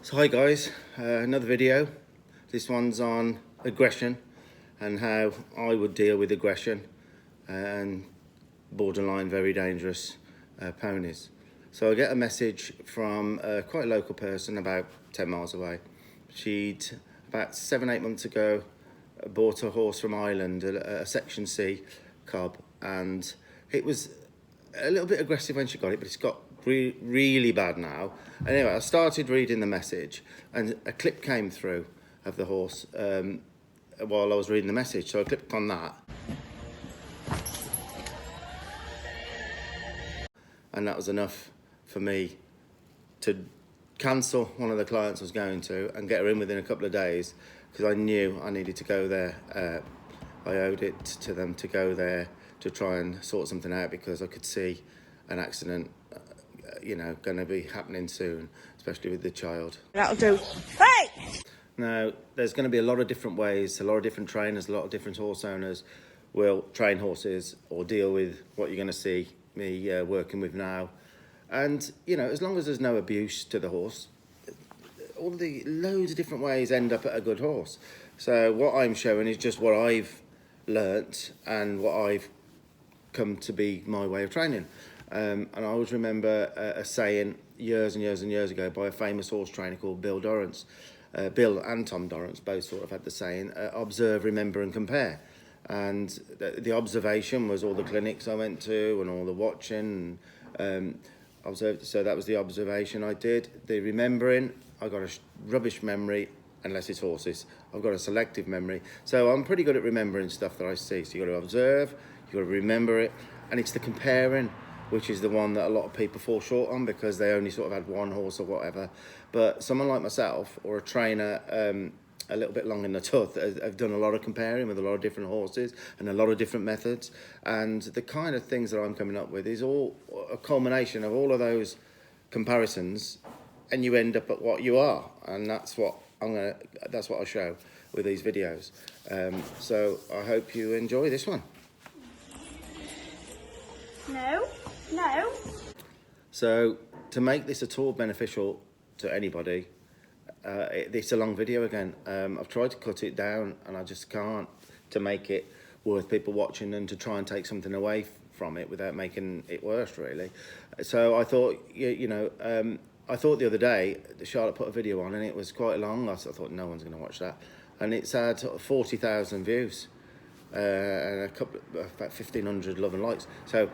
So hi guys, another video. This one's on aggression and how I would deal with aggression and borderline very dangerous ponies. So I get a message from quite a local person about 10 miles away. She'd about 7-8 months ago bought a horse from Ireland, a Section C cob, and it was a little bit aggressive when she got it, but it's got really bad now. Anyway, I started reading the message and a clip came through of the horse while I was reading the message, so I clicked on that. And that was enough for me to cancel one of the clients I was going to and get her in within a couple of days, because I knew I needed to go there. I owed it to them to go there to try and sort something out, because I could see an accident going to be happening soon, especially with the child. That'll do. Hey! Now, there's going to be a lot of different ways, a lot of different trainers, a lot of different horse owners will train horses or deal with what you're going to see me working with now. And, as long as there's no abuse to the horse, all of the loads of different ways end up at a good horse. So what I'm showing is just what I've learnt and what I've come to be my way of training. And I always remember a saying years and years ago by a famous horse trainer called Bill Dorrance. Bill and Tom Dorrance both sort of had the saying, observe, remember and compare. And the observation was all the clinics I went to and all the watching and observed. So that was the observation I did. The remembering, I got a rubbish memory unless it's horses. I've got a selective memory. So I'm pretty good at remembering stuff that I see. So you've got to observe, you've got to remember it, and it's the comparing, which is the one that a lot of people fall short on because they only sort of had one horse or whatever. But someone like myself or a trainer a little bit long in the tooth, I've done a lot of comparing with a lot of different horses and a lot of different methods. And the kind of things that I'm coming up with is all a culmination of all of those comparisons, and you end up at what you are. And that's what that's what I show with these videos. So I hope you enjoy this one. No. So to make this at all beneficial to anybody, it's a long video again. I've tried to cut it down and I just can't, to make it worth people watching and to try and take something away from it without making it worse, really. So I thought, I thought the other day Charlotte put a video on and it was quite long. I thought no one's going to watch that, and it's had 40,000 views and about 1,500 love and likes. So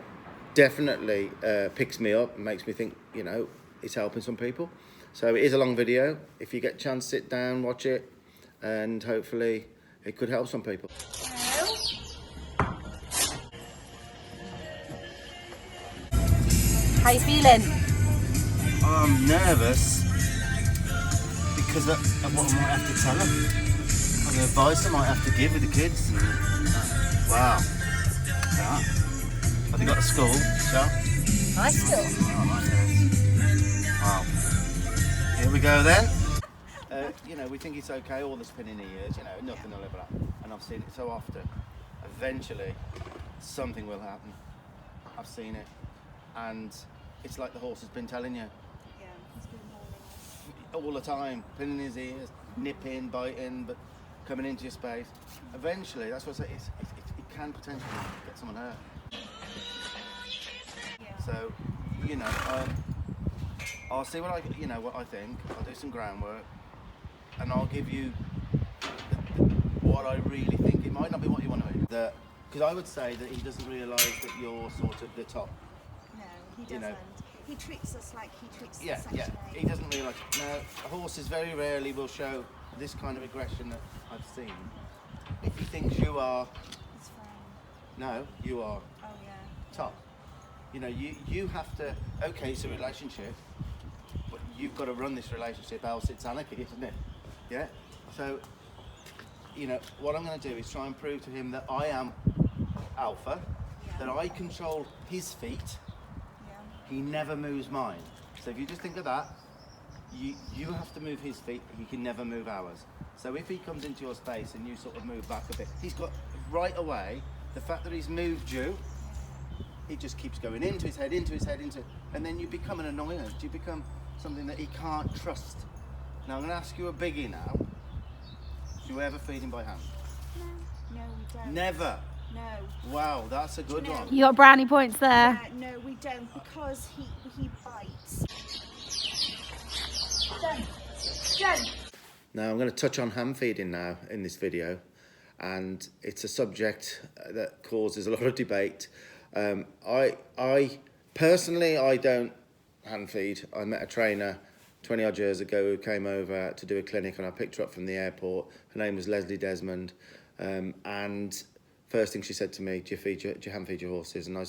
definitely picks me up and makes me think, it's helping some people. So it is a long video. If you get a chance, sit down, watch it, and hopefully it could help some people. How you feeling? I'm nervous because of what I might have to tell them, and the advice I might have to give with the kids. Wow. Yeah. Have you got a school, Shell? My school. Oh, nice. Wow. Here we go then. We think it's okay, all the spinning ears, nothing will ever happen. And I've seen it so often. Eventually, something will happen. I've seen it. And it's like the horse has been telling you. Yeah, it's been morning. All the time, pinning his ears, nipping, biting, but coming into your space. Eventually, that's what I say, it can potentially get someone hurt. Yeah. So, I'll see what I think. I'll do some groundwork, and I'll give you what I really think. It might not be what you want to hear. Because I would say that he doesn't realise that you're sort of the top. No, he doesn't. He treats us like he treats the Yeah. Section A. He doesn't realise. Now, horses very rarely will show this kind of aggression that I've seen. If he thinks you are, It's fine. no, you are Oh yeah. top. You have to. Okay, it's a relationship, but you've got to run this relationship, else it's anarchy, isn't it? Yeah. So, what I'm going to do is try and prove to him that I am alpha, Yeah. that I control his feet. Yeah. He never moves mine. So if you just think of that, you have to move his feet, he can never move ours. So if he comes into your space and you sort of move back a bit, he's got right away, the fact that he's moved you, he just keeps going into his head, and then you become an annoyance. You become something that he can't trust. Now I'm going to ask you a biggie now. Do you ever feed him by hand? No, we don't. Never. No. Wow, that's a good No. one. You got brownie points there. No, we don't, because he bites. Done. Now I'm going to touch on hand feeding now in this video, and it's a subject that causes a lot of debate. I personally, I don't hand feed. I met a trainer 20 odd years ago who came over to do a clinic, and I picked her up from the airport. Her name was Leslie Desmond, and first thing she said to me, do you hand feed your horses? And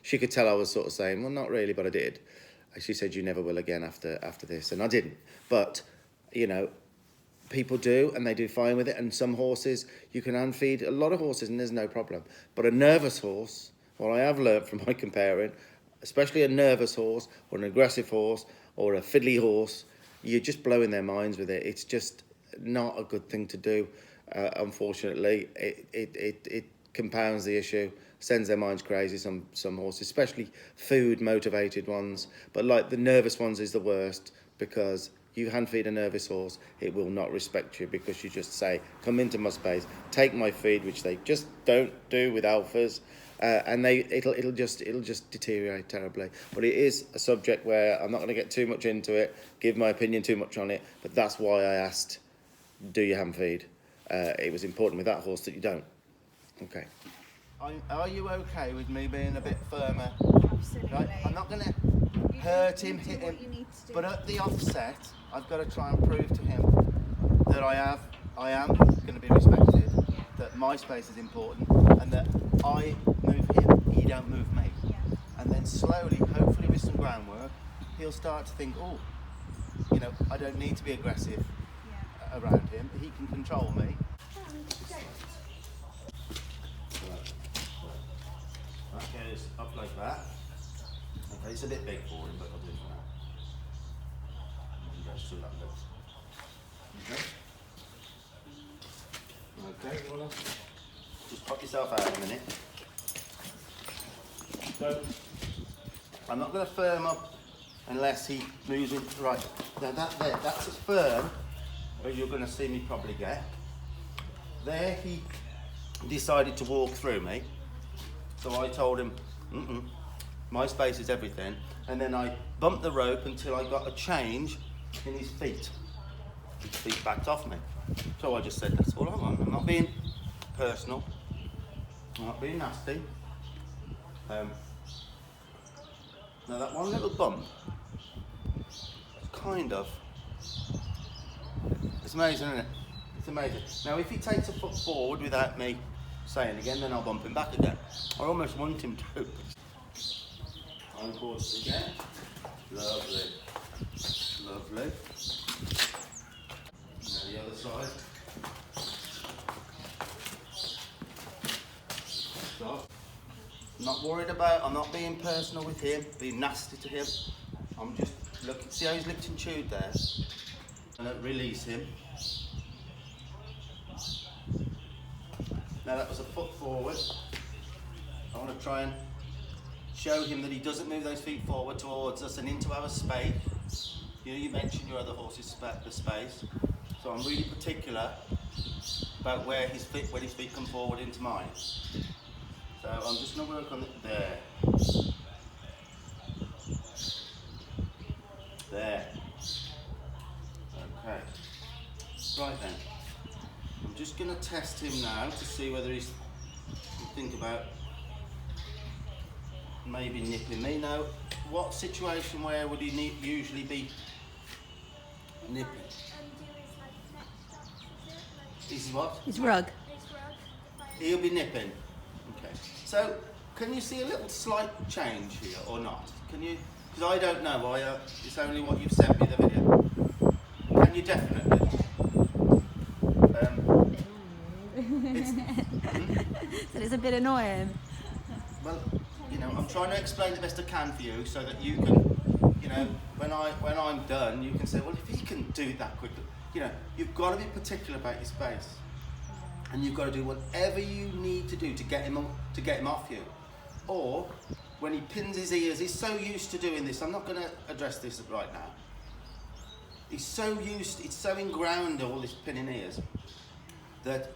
she could tell I was sort of saying, well, not really, but I did. And she said, you never will again after this, and I didn't. But, you know, people do, and they do fine with it. And some horses, you can hand feed a lot of horses and there's no problem. But a nervous horse, what I have learned from my comparing, especially a nervous horse or an aggressive horse or a fiddly horse, you're just blowing their minds with it. It's just not a good thing to do. Unfortunately, it compounds the issue, sends their minds crazy, some horses, especially food motivated ones. But like the nervous ones is the worst, because you hand feed a nervous horse, it will not respect you, because you just say, come into my space, take my feed, which they just don't do with alphas, and it'll just deteriorate terribly. But it is a subject where I'm not going to get too much into it, give my opinion too much on it, but that's why I asked, do you hand feed? It was important with that horse that you don't. Okay. Are you okay with me being a bit firmer? Absolutely. Right? I'm not going to hurt him, hit him, but at the offset, I've got to try and prove to him that I am going to be respected, that my space is important, and that I move him, he don't move me. Yeah. And then slowly, hopefully with some groundwork, he'll start to think, oh, you know, I don't need to be aggressive around him, he can control me. That goes up like that. Okay, it's a bit big for him, but I'll do it for now. And goes through that bit. Okay. Okay, you wanna just pop yourself out a minute. So, I'm not going to firm up unless he moves in. Right, now that's as firm as you're going to see me probably get. There he decided to walk through me. So I told him, my space is everything. And then I bumped the rope until I got a change in his feet. His feet backed off me. So I just said, that's all I want. I'm not being personal. I'm not being nasty. Now that one little bump, it's amazing, isn't it? It's amazing. Now if he takes a foot forward without me saying again, then I'll bump him back again. I almost want him to. On course again. Lovely. Lovely. Now the other side. Stop. I'm not worried about, I'm not being personal with him, being nasty to him. I'm just looking, see how he's licked and chewed there? And then release him. Now that was a foot forward. I want to try and show him that he doesn't move those feet forward towards us and into our space. You know, you mentioned your other horse's the space. So I'm really particular about where his feet, when his feet come forward into mine. So I'm just going to work on it there. There. Okay. Right then. I'm just going to test him now to see whether he's think about maybe nipping me. Now, what situation where would he usually be nipping? Is he what? His rug. He'll be nipping. Okay. So, can you see a little slight change here or not? Can you? Because I don't know. It's only what you've sent me the video. Can you definitely? It's a bit annoying. Well, you know, I'm trying to explain the best I can for you, so that you can, you know, when I'm done, you can say, well, if he can do that quickly, you know, you've got to be particular about your space, and you've got to do whatever you need to do to get him off you. Or when he pins his ears, he's so used to doing this. I'm not going to address this right now. He's so used, it's so ingrained, all this pinning ears, that,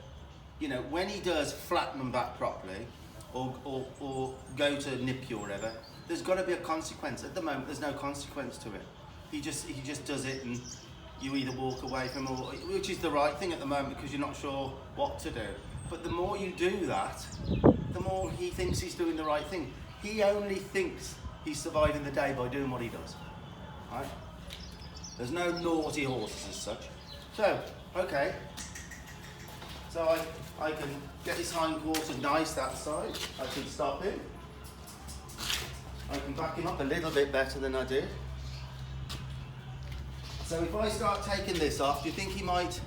you know, when he does flatten them back properly, or go to nip you or whatever, there's got to be a consequence. At the moment, there's no consequence to it. He just does it, and you either walk away from him, which is the right thing at the moment because you're not sure what to do. But the more you do that, the more he thinks he's doing the right thing. He only thinks he's surviving the day by doing what he does. Right? There's no naughty horses as such. So, okay. So I can get his hindquarters nice that side. I can stop him. I can back him up a little bit better than I did. So if I start taking this off, do you think he might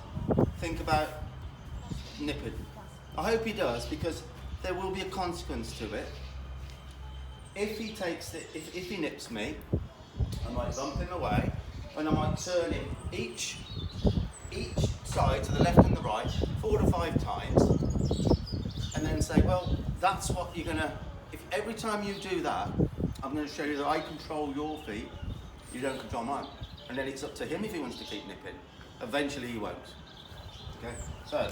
think about nipping? I hope he does, because there will be a consequence to it. If he takes it, if he nips me, I might bump him away, and I might turn him each side to the left and the right 4 to 5 times, and then say, well, that's what you're gonna. If every time you do that, I'm going to show you that I control your feet, you don't control mine. And then it's up to him if he wants to keep nipping. Eventually he won't. Okay, so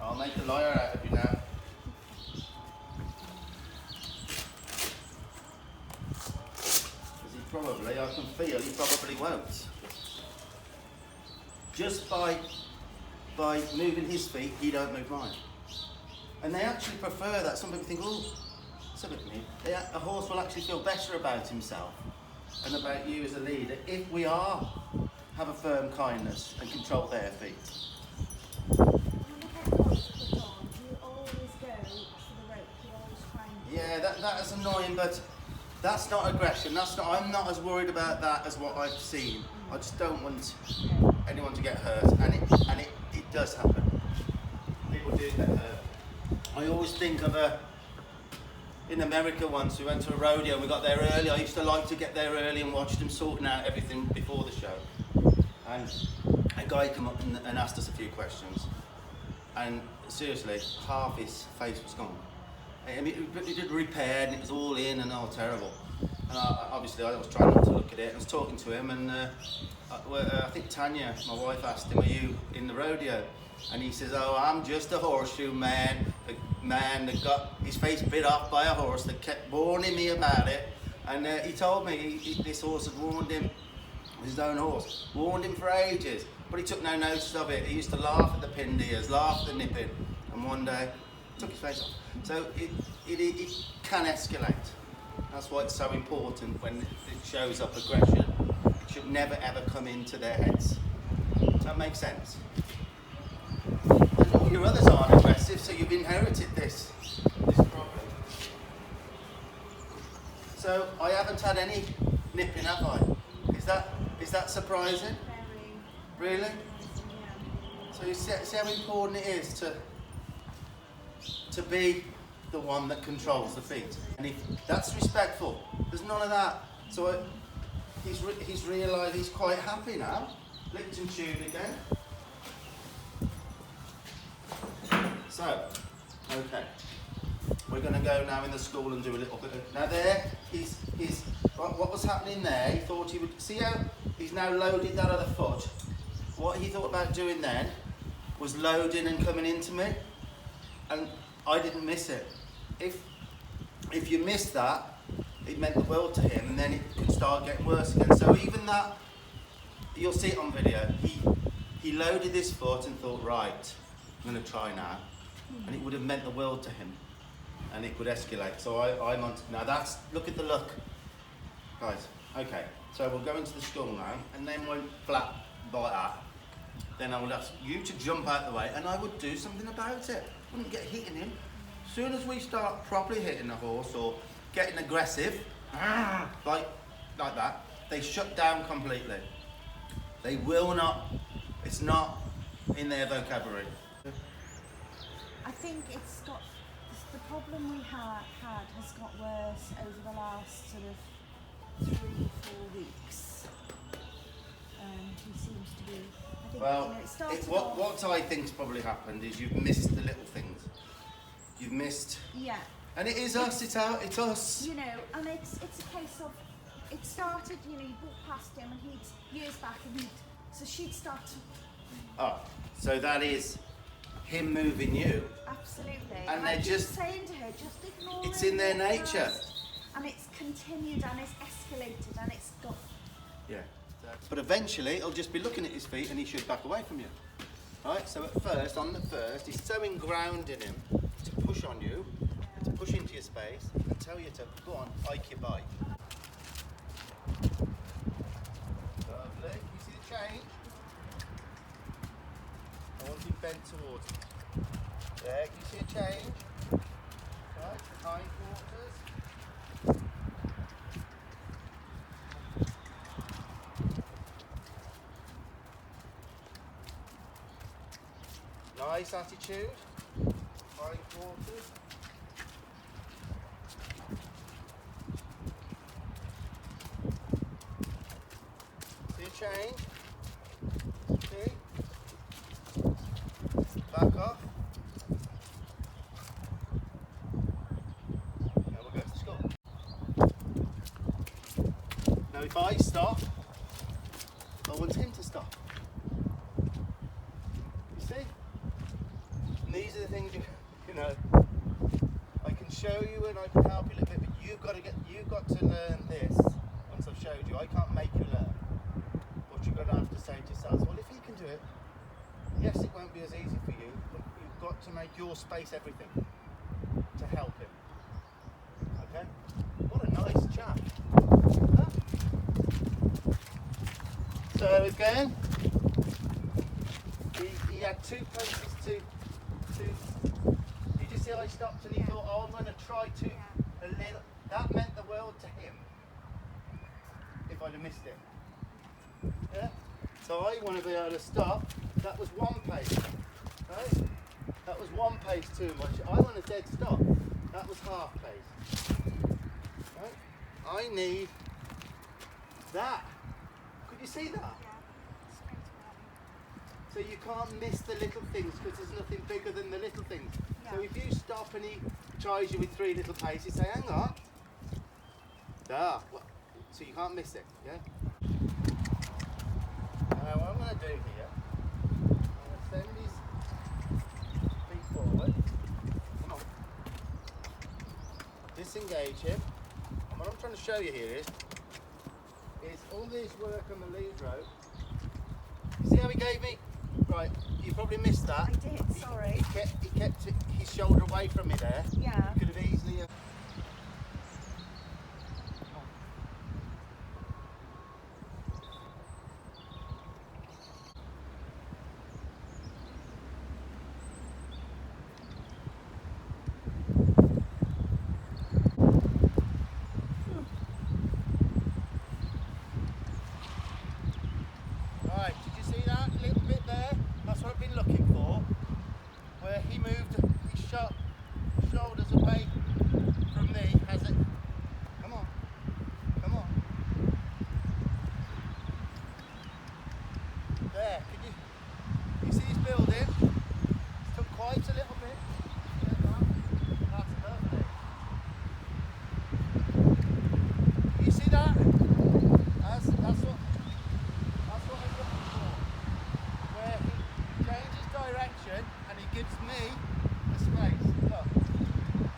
I'll make a liar out of you now. Because he probably, I can feel he probably won't. Just by moving his feet, he don't move mine. And they actually prefer that. Some people think, oh, a horse will actually feel better about himself and about you as a leader if we have a firm kindness and control their feet. Yeah, that is annoying, but that's not aggression. I'm not as worried about that as what I've seen. I just don't want anyone to get hurt, and it does happen. People do get hurt. I always think of in America once, we went to a rodeo and we got there early. I used to like to get there early and watch them sorting out everything before the show. And a guy came up and asked us a few questions. And seriously, half his face was gone. I mean, he did repair and it was all in and all terrible. And obviously I was trying not to look at it. I was talking to him, and I think Tanya, my wife, asked him, are you in the rodeo? And he says, oh, I'm just a horseshoe man. A man that got his face bit off by a horse that kept warning me about it. And he told me this horse had warned him, his own horse, warned him for ages. But he took no notice of it. He used to laugh at the pinned ears, laugh at the nipping. And one day, took his face off. So it can escalate. That's why it's so important when it shows up aggression. It should never ever come into their heads. Does that make sense? And your others aren't aggressive, so you've inherited this problem. So I haven't had any nipping, have I? Is that surprising? Very. Really? Yeah. So you see how important it is to be the one that controls the feet. And if that's respectful, there's none of that. So he's realised he's quite happy now. Licked and chewed again. So, okay. We're going to go now in the school and do a little bit of... Now there, what was happening there, he thought he would... See how he's now loaded that other foot? What he thought about doing then was loading and coming into me. And I didn't miss it. If you missed that, it meant the world to him, and then it could start getting worse again. So even that, you'll see it on video, he loaded this foot and thought, right, I'm going to try now. And it would have meant the world to him. And it could escalate. So I'm on, now that's, look at the look. Guys, okay, so we'll go into the school now, and then we'll flat like that. Then I would ask you to jump out the way, and I would do something about it. I wouldn't get hitting him. As soon as we start properly hitting the horse or getting aggressive, like that, they shut down completely. They will not, it's not in their vocabulary. I think the problem we had has got worse over the last sort of 3-4 weeks. He seems to be, I think, Well, it started what I think's probably happened is you've missed the little things. You've missed, yeah. and it is us. It's us. You know, and it's a case of it started, you know, you'd walk past him and years back and so she'd start to, Oh, so that is him moving you. absolutely. And I they're keep just- saying to her, just ignore It's it, in their move nature. past. And it's continued and it's escalated and it's got, Yeah. But eventually it'll just be looking at his feet and he should back away from you. Right? So at first, on the first, he's so ingrained in him to push on you, to push into your space and tell you to go on, hike your bike. Lovely. You see the change? I want you bent towards it. There, can you see a change? Right, hindquarters. Nice attitude. Hindquarters. See a change? See? Back off. Now we'll go to school. Now if I stop, I want him to stop. You see? And these are the things you know. I can show you and I can help you a little bit, but you've got to learn this once I've showed you. I can't make you learn. But you're gonna have to say to yourselves, well, if he can do it, yes, it won't be as easy for you, but you've got to make your space everything to help him. Okay? What a nice chap. Huh? So again, he had two places to. Did you see I stopped and he thought, oh, I'm going to try to a little. That meant the world to him. If I'd have missed it. Yeah. So I want to be able to stop. That was one pace. Right? That was one pace too much. I want a dead stop. That was half pace. Right? I need that. Could you see that? So you can't miss the little things because there's nothing bigger than the little things. So if you stop and he tries you with three little paces, say, hang on. There. So you can't miss it, yeah? Now what I'm going to do here, I'm going to send his feet forward. Come on. Disengage him. And what I'm trying to show you here is all this work on the lead rope. You see how he gave me? Right, you probably missed that. I did, sorry. He kept his shoulder away from me there. Yeah. He could have easily... Right, did you see that little bit there? That's what I've been looking for. Where he moved his shoulders away from me, has it? Come on, come on. There, can you see this building? It's took quite a little bit. That's lovely. You see that? That's what I'm looking for. Where he changes direction and he gives me a space. Look.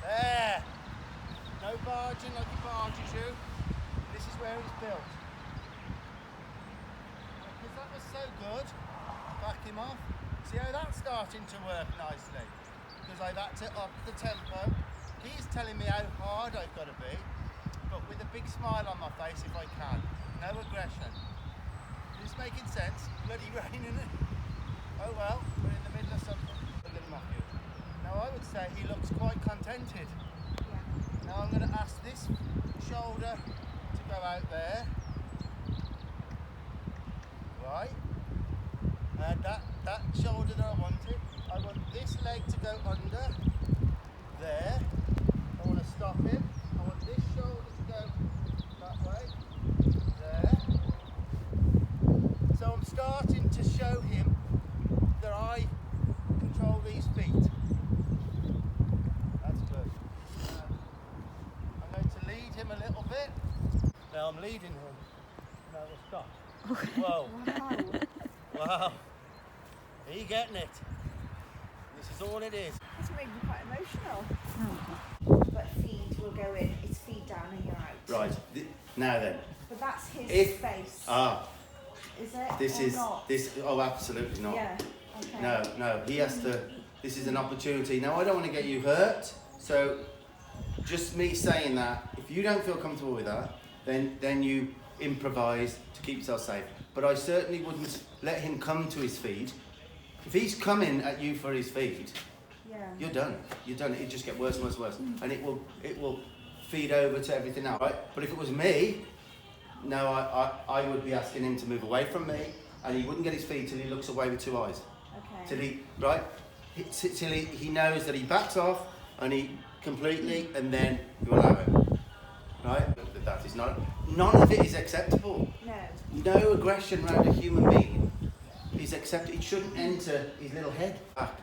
There. No barging like he barges you. This is where he's built. Because that was so good. Back him off. See how that's starting to work nicely? Because I've had to up the tempo. He's telling me how hard I've got to be, but with a big smile on my face if I can. No aggression. Is this making sense? Bloody rain, isn't it? Oh well, we're in the middle of something. A little Matthew. Now I would say he looks quite contented. Yeah. Now I'm going to ask this shoulder to go out there. Right. And that shoulder that I wanted. I want this leg to go under. There. I want to stop him. I want this shoulder to go that way. There. So I'm starting to show him that I control these feet. That's good. I'm going to lead him a little bit. Now I'm leading him. Now we'll stop. Whoa. Wow. Are you getting it? This is all it is. It's made me quite emotional. But feed will go in. It's feed down and you're out. Right. Now then. But that's his If- space. Is it? This or is not? this. Oh, absolutely not. Yeah. Okay. No. He has to. This is an opportunity. Now I don't want to get you hurt. So, just me saying that, if you don't feel comfortable with that, then you improvise to keep yourself safe. But I certainly wouldn't let him come to his feed. If he's coming at you for his feed, Yeah. you're done. You're done. It just get worse and worse and worse, and it will feed over to everything else, right? But if it was me, no, I would be asking him to move away from me, and he wouldn't get his feed till he looks away with two eyes. Okay. Till he till he knows that he backs off and he completely, and then you allow him, right? That is not. None of it is acceptable. No. No aggression around a human being is accepted. It shouldn't enter his little head back.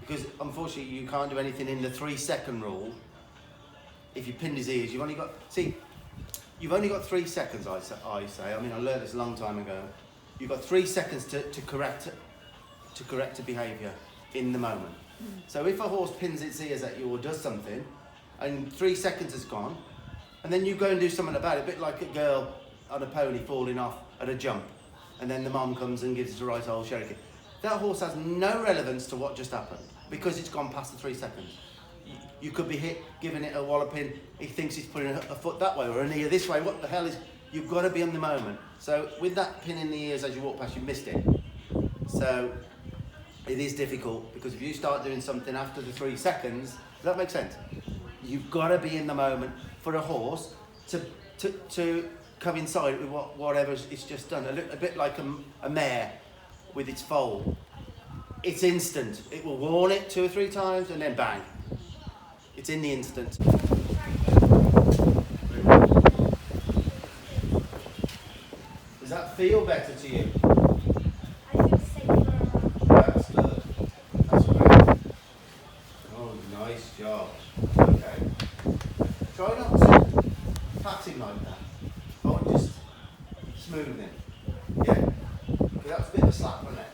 Because unfortunately you can't do anything in the 3-second rule. If you pinned his ears, you've only got 3 seconds, I say. I mean, I learned this a long time ago. You've got 3 seconds to correct a behaviour in the moment. So if a horse pins its ears at you or does something, and 3 seconds has gone, and then you go and do something about it, a bit like a girl on a pony falling off at a jump, and then the mum comes and gives it a right old Cherokee. That horse has no relevance to what just happened because it's gone past the 3 seconds. You could be giving it a walloping. He thinks he's putting a foot that way or an ear this way. What the hell is? You've got to be in the moment. So with that pin in the ears as you walk past, you missed it. So it is difficult because if you start doing something after the 3 seconds, does that make sense? You've got to be in the moment for a horse to coincide with whatever it's just done. A bit like a mare with its foal. It's instant. It will warn it 2 or 3 times and then bang. It's in the instant. Does that feel better to you? I feel safer. That's good. That's great. Oh, nice job. Okay. Try not to pat him like that. I want just smooth him. Yeah? Because that's a bit of a slap, wasn't it?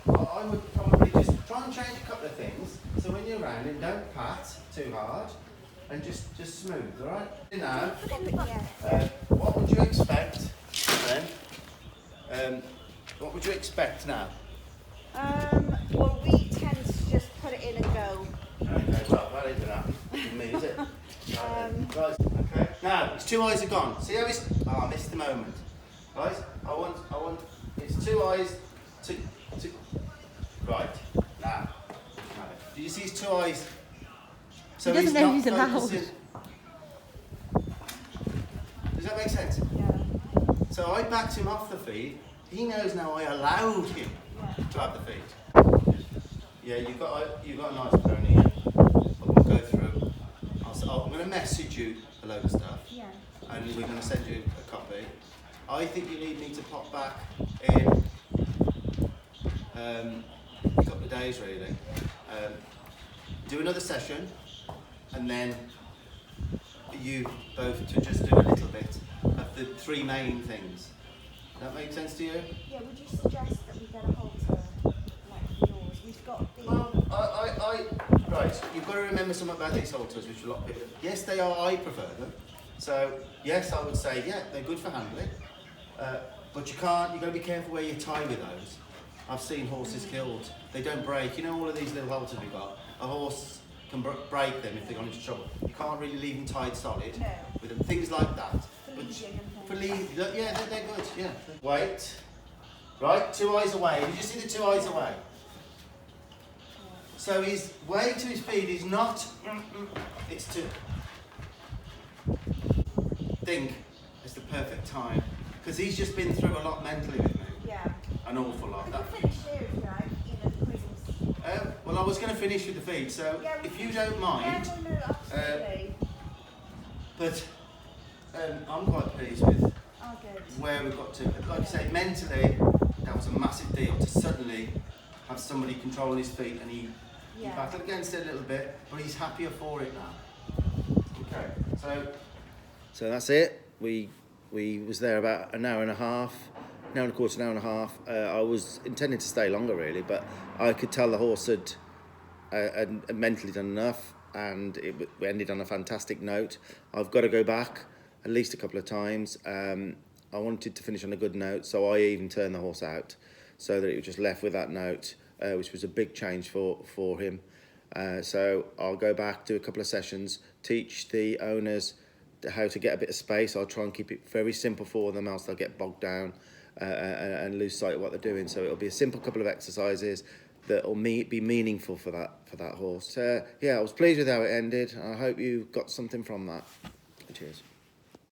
I would probably just try and change a couple of things. So when you're around him, don't pat too hard. And just smooth, alright? Now, what would you expect then? What would you expect now? Well, we tend to just put it in and go. Okay, well, that ain't gonna happen with me, is it? Right, okay. Now, his 2 eyes are gone. See how he's... Oh, I missed the moment. Right, I want his 2 eyes to... Right, now. Do you see his 2 eyes? So He doesn't know he's not allowed. focusing. Does that make sense? Yeah. So I backed him off the feed. He knows now I allowed him to have the feed. Yeah, you've got a nice pony. We'll go through. I'm going to message you a load of stuff. Yeah. And we're going to send you a copy. I think you need me to pop back in a couple of days, really. Do another session, and then you both to just do a little bit of the 3 main things. Does that make sense to you? Yeah, would you suggest that we get a halter like yours? We've got the... Well, right, you've got to remember something about these halters, which a lot of people... Yes, they are, I prefer them. So, yes, I would say, yeah, they're good for handling. But you've got to be careful where you tie with those. I've seen horses killed. They don't break. You know all of these little halters we've got? A horse can break them if they got into trouble. You can't really leave them tied solid No. with them. Things like that. For But leading and for things. lead, yeah, they're good. Yeah. Wait. Right, 2 eyes away. Did you see the 2 eyes away? So his way to his feed is not. It's to think. It's the perfect time because he's just been through a lot mentally with me. Yeah. An awful lot. We That, can finish here if you like, you know, the quizzes. well, I was going to finish with the feed, so Yeah, we if can- you don't mind, Yeah, no, absolutely. but I'm quite pleased with Oh, good. where we've got to. Like I say, mentally, that was a massive deal to suddenly have somebody controlling his feet, and he Yeah. battled against it a little bit, but he's happier for it now. Okay, so that's it. we was there about an hour and a quarter, an hour and a half. I was intending to stay longer really, but I could tell the horse had mentally done enough, and we ended on a fantastic note. I've got to go back at least a couple of times. I wanted to finish on a good note, so I even turned the horse out so that it was just left with that note, which was a big change for him. So I'll go back, do a couple of sessions, teach the owners how to get a bit of space. I'll try and keep it very simple for them, else they'll get bogged down and lose sight of what they're doing. So it'll be a simple couple of exercises that will be meaningful for that horse. Yeah, I was pleased with how it ended. I hope you got something from that. Cheers.